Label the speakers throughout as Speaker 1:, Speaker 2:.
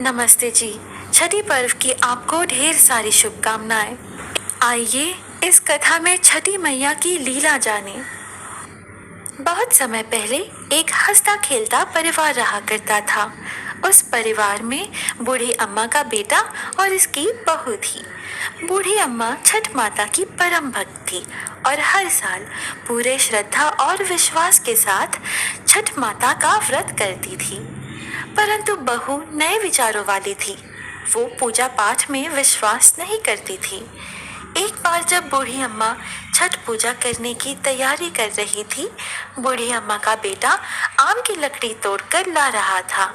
Speaker 1: नमस्ते जी। छठी पर्व की आपको ढेर सारी शुभकामनाएं। आइए इस कथा में छठी मैया की लीला जाने। बहुत समय पहले एक हंसता खेलता परिवार रहा करता था। उस परिवार में बूढ़ी अम्मा का बेटा और इसकी बहू थी। बूढ़ी अम्मा छठ माता की परम भक्त थी और हर साल पूरे श्रद्धा और विश्वास के साथ छठ माता का व्रत करती थी। परंतु बहू नए विचारों वाली थी। वो पूजा पाठ में विश्वास नहीं करती थी। एक बार जब बूढ़ी अम्मा छठ पूजा करने की तैयारी कर रही थी, बूढ़ी अम्मा का बेटा आम की लकड़ी तोड़कर ला रहा था।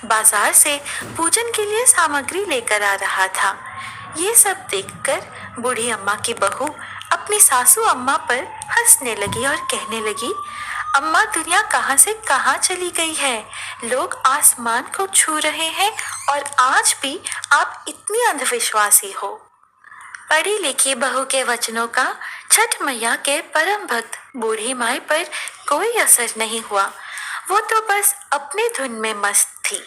Speaker 1: बाजार से पूजन के लिए सामग्री लेकर आ रहा था। ये सब देखकर बूढ़ी अम्मा की बहू अपनी सासू अम्मा पर हंसने लगी और कहने लगी, अम्मा दुनिया कहाँ से कहाँ चली गई है। लोग आसमान को छू रहे हैं और आज भी आप इतनी अंधविश्वासी हो। पढ़ी लिखी बहू के वचनों का छठ मैया के परम भक्त बूढ़ी माई पर कोई असर नहीं हुआ। वो तो बस अपने धुन में मस्त थी।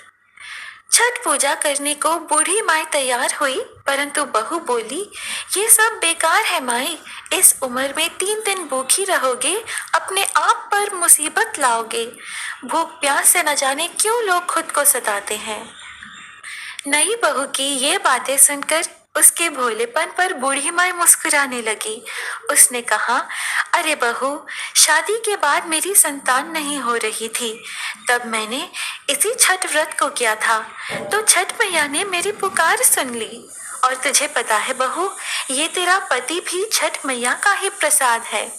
Speaker 1: छठ पूजा करने को बूढ़ी माई तैयार हुई, परंतु बहू बोली, ये सब बेकार है माई। इस उम्र में 3 दिन भूखी रहोगे, अपने आप पर मुसीबत लाओगे। भूख प्यास से न जाने क्यों लोग खुद को सताते हैं। नई बहू की ये बातें सुनकर उसके भोलेपन पर बूढ़ी माई मुस्कुराने लगी। उसने कहा, अरे बहू, शादी के बाद मेरी संतान नहीं हो रही थी, तब मैंने इसी छठ व्रत को किया था, तो छठ मैया ने मेरी पुकार सुन ली। और तुझे पता है बहू, ये तेरा पति भी छठ मैया का ही प्रसाद है।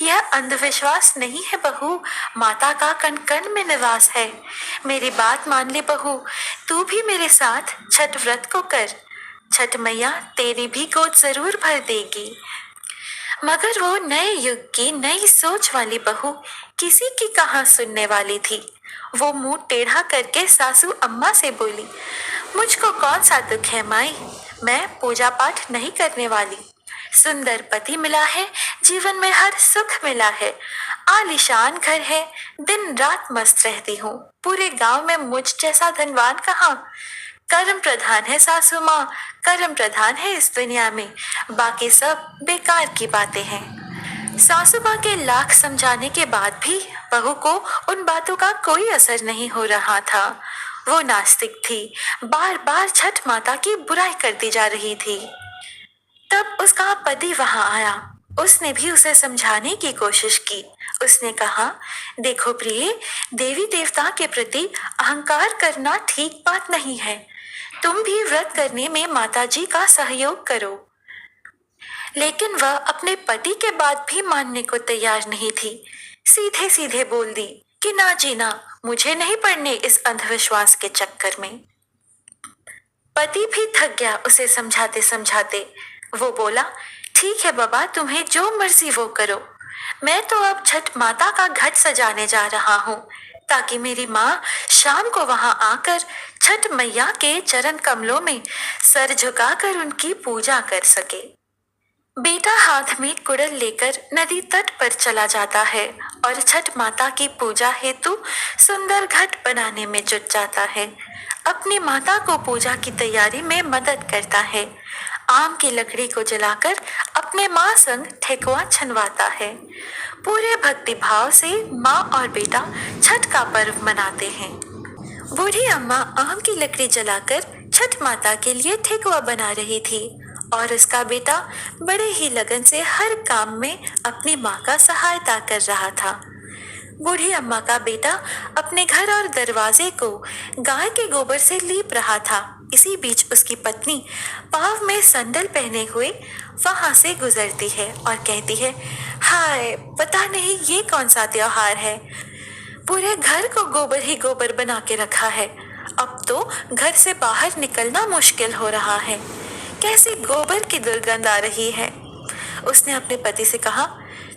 Speaker 1: यह अंधविश्वास नहीं है बहू, माता का कण कण में निवास है। मेरी बात मान ले बहू, तू भी मेरे साथ छठ व्रत को कर। छठ मैया तेरी भी गोद जरूर भर देगी। मगर वो नए युग की नई सोच वाली बहू किसी की कहाँ सुनने वाली थी। वो मुंह टेढ़ा करके सासू अम्मा से बोली, मुझको कौन सा दुख है माई, मैं पूजा पाठ नहीं करने वाली। सुंदर पति मिला है, जीवन में हर सुख मिला है, आलीशान घर है, दिन रात मस्त रहती हूँ। पूरे गांव में मुझ जैसा धनवान कहाँ। कर्म प्रधान है सासू माँ, कर्म प्रधान है इस दुनिया में, बाकी सब बेकार की बातें हैं। सासू माँ के लाख समझाने के बाद भी बहू को उन बातों का कोई असर नहीं हो रहा था। वो नास्तिक थी, बार बार छठ माता की बुराई करती जा रही थी। तब उसका पति वहां आया। उसने भी उसे समझाने की कोशिश की। उसने कहा, देखो प्रिय, देवी देवता के प्रति अहंकार करना ठीक बात नहीं है। तुम भी व्रत करने में माताजी का सहयोग करो। लेकिन वह अपने पति के बात भी मानने को तैयार नहीं थी। सीधे सीधे बोल दी कि ना जी ना, मुझे नहीं पड़ने इस अंधविश्वास के चक्कर में। पति भी थक गया उसे समझाते समझाते। वो बोला, ठीक है बाबा, तुम्हें जो मर्जी वो करो। मैं तो अब छठ माता का घट सजाने जा रहा हूँ, ताकि मेरी माँ शाम को वहां आकर छठ मैया के चरण कमलों में सर झुकाकर उनकी पूजा कर सके। बेटा हाथ में कुड़ल लेकर नदी तट पर चला जाता है और छठ माता की पूजा हेतु सुंदर घट बनाने में जुट जाता है। अपनी माता को पूजा की तैयारी में मदद करता है। आम की लकड़ी को जलाकर अपने माँ संग ठेकुआ छनवाता है। पूरे भक्ति भाव से माँ और बेटा छठ का पर्व मनाते हैं। बूढ़ी अम्मा आम की लकड़ी जलाकर छठ माता के लिए ठेकुआ बना रही थी और उसका बेटा बड़े ही लगन से हर काम में अपनी माँ का सहायता कर रहा था। बूढ़ी अम्मा का बेटा अपने घर और दरवाजे को गाय के गोबर से लीप रहा था। इसी बीच उसकी पत्नी पाँव में संडल पहने हुए वहां से गुजरती है और कहती है, हाय, पता नहीं ये कौन सा त्योहार है। पूरे घर को गोबर ही गोबर बना के रखा है। अब तो घर से बाहर निकलना मुश्किल हो रहा है। कैसी गोबर की दुर्गंध आ रही है। उसने अपने पति से कहा,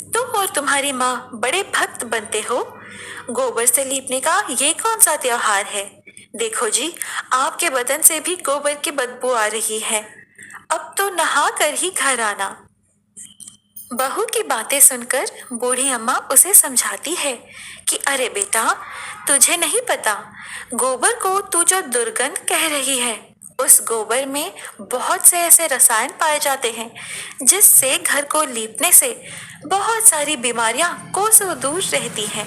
Speaker 1: तुम और तुम्हारी माँ बड़े भक्त बनते हो, गोबर से लीपने का ये कौन सा त्योहार है। देखो जी, आपके बदन से भी गोबर की बदबू आ रही है। अब तो नहा कर ही घर आना। बहू की बातें सुनकर बूढ़ी अम्मा उसे समझाती है कि अरे बेटा, तुझे नहीं पता, गोबर को तू जो दुर्गंध कह रही है, उस गोबर में बहुत से ऐसे रसायन पाए जाते हैं जिससे घर को लीपने से बहुत सारी बीमारियां कोसों दूर रहती हैं।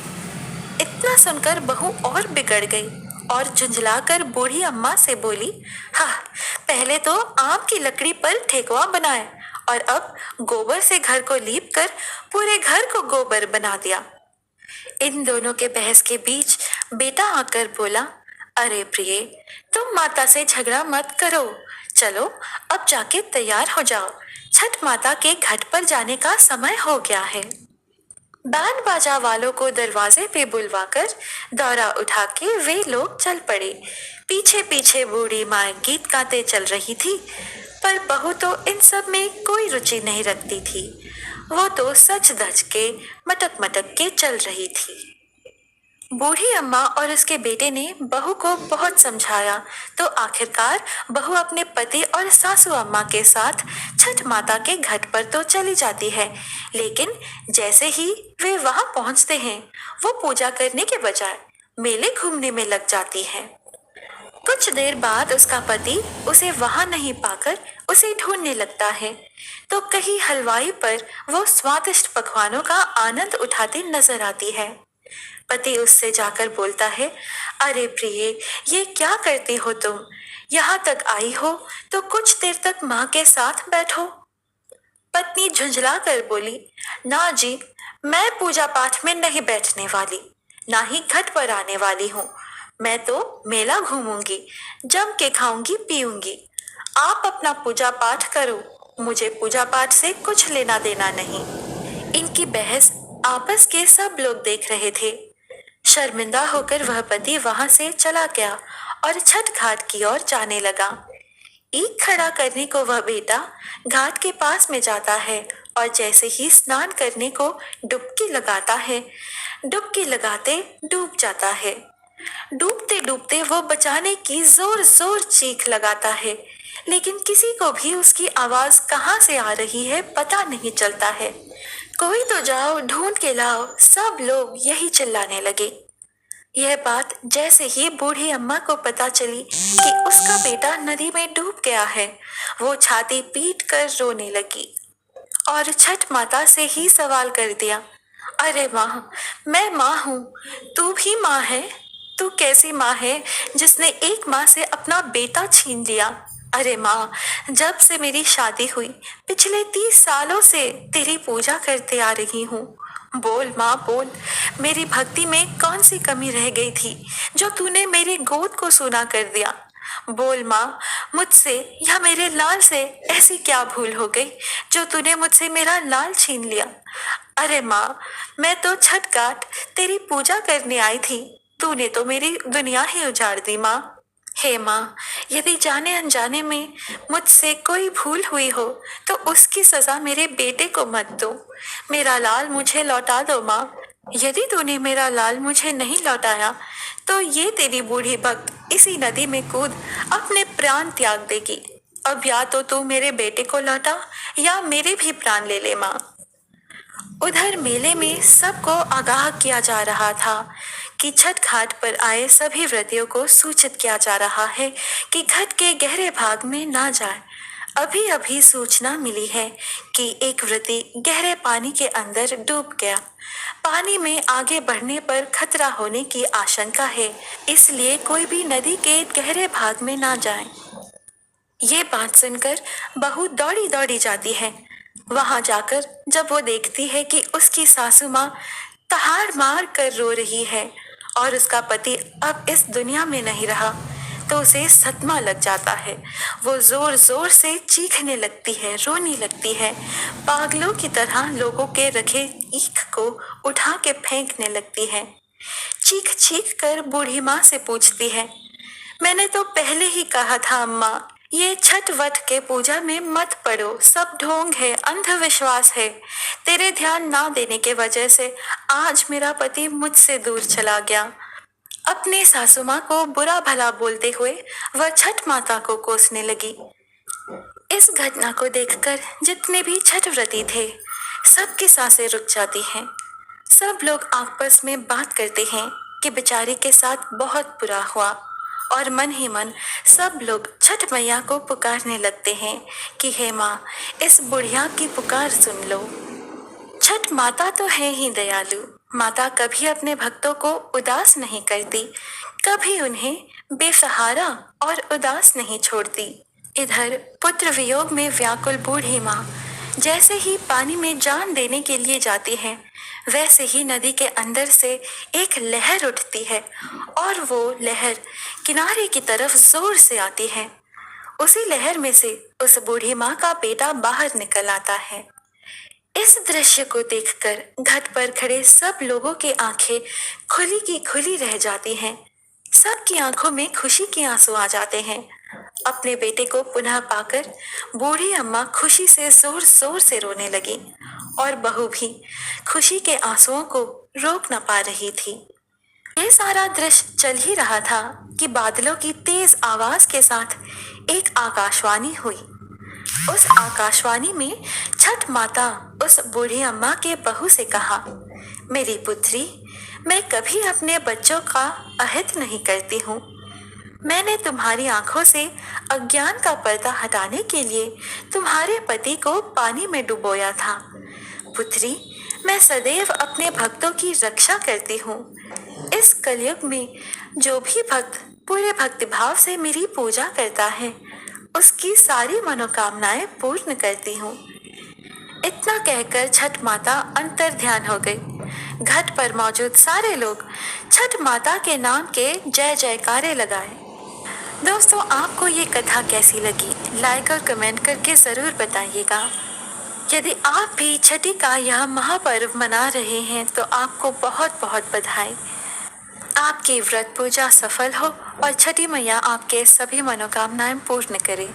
Speaker 1: इतना सुनकर बहू और बिगड़ गई और झुंझलाकर बूढ़ी अम्मा से बोली, हाँ, पहले तो आम की लकड़ी पर ठेकुआ बनाए और अब गोबर से घर को लीप कर पूरे घर को गोबर बना दिया। इन दोनों के बहस के बीच बेटा आकर बोला, अरे प्रिय, तुम माता से झगड़ा मत करो, चलो अब जाके तैयार हो जाओ, छठ माता के घाट पर जाने का समय हो गया है। बैंड बाजा वालों को दरवाजे पे बुलवाकर दौरा उठा के वे लोग चल पड़े। पीछे पीछे बूढ़ी माँ गीत गाते चल रही थी, पर बहू तो इन सब में कोई रुचि नहीं रखती थी। वो तो सच धज के मटक मटक के चल रही थी। बूढ़ी अम्मा और उसके बेटे ने बहू को बहुत समझाया, तो आखिरकार बहू अपने पति और सासू अम्मा के साथ छठ माता के घाट पर तो चली जाती है, लेकिन जैसे ही वे वहां पहुंचते हैं, वो पूजा करने के बजाय मेले घूमने में लग जाती है। कुछ देर बाद उसका पति उसे वहां नहीं पाकर उसे ढूंढने लगता है, तो कहीं हलवाई पर वो स्वादिष्ट पकवानों का आनंद उठाती नजर आती है। पति उससे जाकर बोलता है, अरे प्रिय, ये क्या करती हो तुम? यहाँ तक आई हो तो कुछ देर तक माँ के साथ बैठो। पत्नी झुंझला कर बोली, ना जी, मैं पूजा पाठ में नहीं बैठने वाली, ना ही घाट पर आने वाली हूँ। मैं तो मेला घूमूंगी, जम के खाऊंगी पीऊंगी। आप अपना पूजा पाठ करो, मुझे पूजा पाठ से कुछ लेना देना नहीं। इनकी बहस आपस के सब लोग देख रहे थे। शर्मिंदा होकर वह पति वहां से चला गया और छठ घाट की ओर जाने लगा। ईख खड़ा करने को वह बेटा घाट के पास में जाता है और जैसे ही स्नान करने को डुबकी लगाता है, डुबकी लगाते डूब जाता है। डूबते डूबते वो बचाने की जोर जोर चीख लगाता है, लेकिन किसी को भी उसकी आवाज कहाँ से आ रही है पता नहीं चलता है। कोई तो जाओ, ढूंढ के लाओ, सब लोग यही चिल्लाने लगे। यह बात जैसे ही बूढ़ी अम्मा को पता चली कि उसका बेटा नदी में डूब गया है, वो छाती पीट कर रोने लगी और छठ माता से ही सवाल कर दिया, अरे माँ, मैं माँ हूँ, तू भी माँ है? तू कैसी माँ है जिसने एक माँ से अपना बेटा छीन लिया? अरे माँ, जब से मेरी शादी हुई पिछले 30 सालों से तेरी पूजा करते आ रही हूँ। बोल माँ, बोल, मेरी भक्ति में कौन सी कमी रह गई थी जो तूने मेरी गोद को सूना कर दिया? बोल माँ, मुझसे या मेरे लाल से ऐसी क्या भूल हो गई जो तूने मुझसे मेरा लाल छीन लिया? अरे माँ, मैं तो छठ घाट तेरी पूजा करने आई थी, तूने तो मेरी दुनिया ही उजाड़ दी माँ। हे माँ, यदि जाने अनजाने में मुझसे कोई भूल हुई हो तो उसकी सजा मेरे बेटे को मत दो। मेरा लाल मुझे लौटा दो माँ। यदि तूने मेरा लाल मुझे नहीं लौटाया तो ये तेरी बूढ़ी भक्त इसी नदी में कूद अपने प्राण त्याग देगी। अब या तो तू मेरे बेटे को लौटा या मेरे भी प्राण ले ले माँ। उधर मेले में सबको आगाह किया जा रहा था कि छठ घाट पर आए सभी व्रतियों को सूचित किया जा रहा है कि घाट के गहरे भाग में ना जाए। अभी अभी सूचना मिली है कि एक व्रती गहरे पानी के अंदर डूब गया। पानी में आगे बढ़ने पर खतरा होने की आशंका है, इसलिए कोई भी नदी के गहरे भाग में ना जाए। ये बात सुनकर बहू दौड़ी दौड़ी जाती है। वहां जाकर जब वो देखती है कि उसकी सासू माँ तहार मार कर रो रही है और उसका पति अब इस दुनिया में नहीं रहा, तो उसे सदमा लग जाता है। वो जोर जोर से चीखने लगती है, रोने लगती है, पागलों की तरह लोगों के रखे ईख को उठा के फेंकने लगती है। चीख चीख कर बूढ़ी माँ से पूछती है, मैंने तो पहले ही कहा था अम्मा, ये छठ वट के पूजा में मत पड़ो, सब ढोंग है, अंधविश्वास है। तेरे ध्यान ना देने के वजह से आज मेरा पति मुझसे दूर चला गया। अपने सासू माँ को बुरा भला बोलते हुए वह छठ माता को कोसने लगी। इस घटना को देखकर जितने भी छठ व्रती थे सबकी सांसें रुक जाती हैं। सब लोग आपस में बात करते हैं कि बेचारी के साथ बहुत बुरा हुआ, और मन ही मन सब लोग छठ मैया को पुकारने लगते हैं कि हे माँ, इस बुढ़िया की पुकार सुन लो। छठ माता तो है ही दयालु। माता कभी अपने भक्तों को उदास नहीं करती, कभी उन्हें बेसहारा और उदास नहीं छोड़ती। इधर पुत्र वियोग में व्याकुल बूढ़ी माँ जैसे ही पानी में जान देने के लिए जाती है, वैसे ही नदी के अंदर से एक लहर उठती है और वो लहर किनारे की तरफ जोर से आती है। उसी लहर में से उस बूढ़ी माँ का बेटा बाहर निकल आता है। इस दृश्य को देखकर घाट पर खड़े सब लोगों की आंखें खुली की खुली रह जाती हैं। सबकी आंखों में खुशी के आंसू आ जाते हैं। अपने बेटे को पुनः पाकर बूढ़ी अम्मा खुशी से जोर जोर से रोने लगी और बहू भी खुशी के आंसुओं को रोक न पा रही थी। ये सारा दृश्य चल ही रहा था कि बादलों की तेज आवाज के साथ एक आकाशवाणी हुई। उस आकाशवाणी में छठ माता उस बूढ़ी अम्मा के बहू से कहा, मेरी पुत्री, मैं कभी अपने बच्चों का अहित नहीं करती हूँ। मैंने तुम्हारी आंखों से अज्ञान का पर्दा हटाने के लिए तुम्हारे पति को पानी में डुबोया था। पुत्री, मैं सदैव अपने भक्तों की रक्षा करती हूँ। इस कलयुग में जो भी भक्त पूरे भक्तिभाव से मेरी पूजा करता है, उसकी सारी मनोकामनाएं पूर्ण करती हूँ। इतना कहकर छठ माता अंतर ध्यान हो गई। घाट पर मौजूद सारे लोग छठ माता के नाम के जय जयकारे लगाए। दोस्तों, आपको ये कथा कैसी लगी? लाइक और कमेंट करके जरूर बताइएगा। यदि आप भी छठी का यह महापर्व मना रहे हैं तो आपको बहुत बहुत बधाई। आपकी व्रत पूजा सफल हो और छठी मैया आपके सभी मनोकामनाएं पूर्ण करे।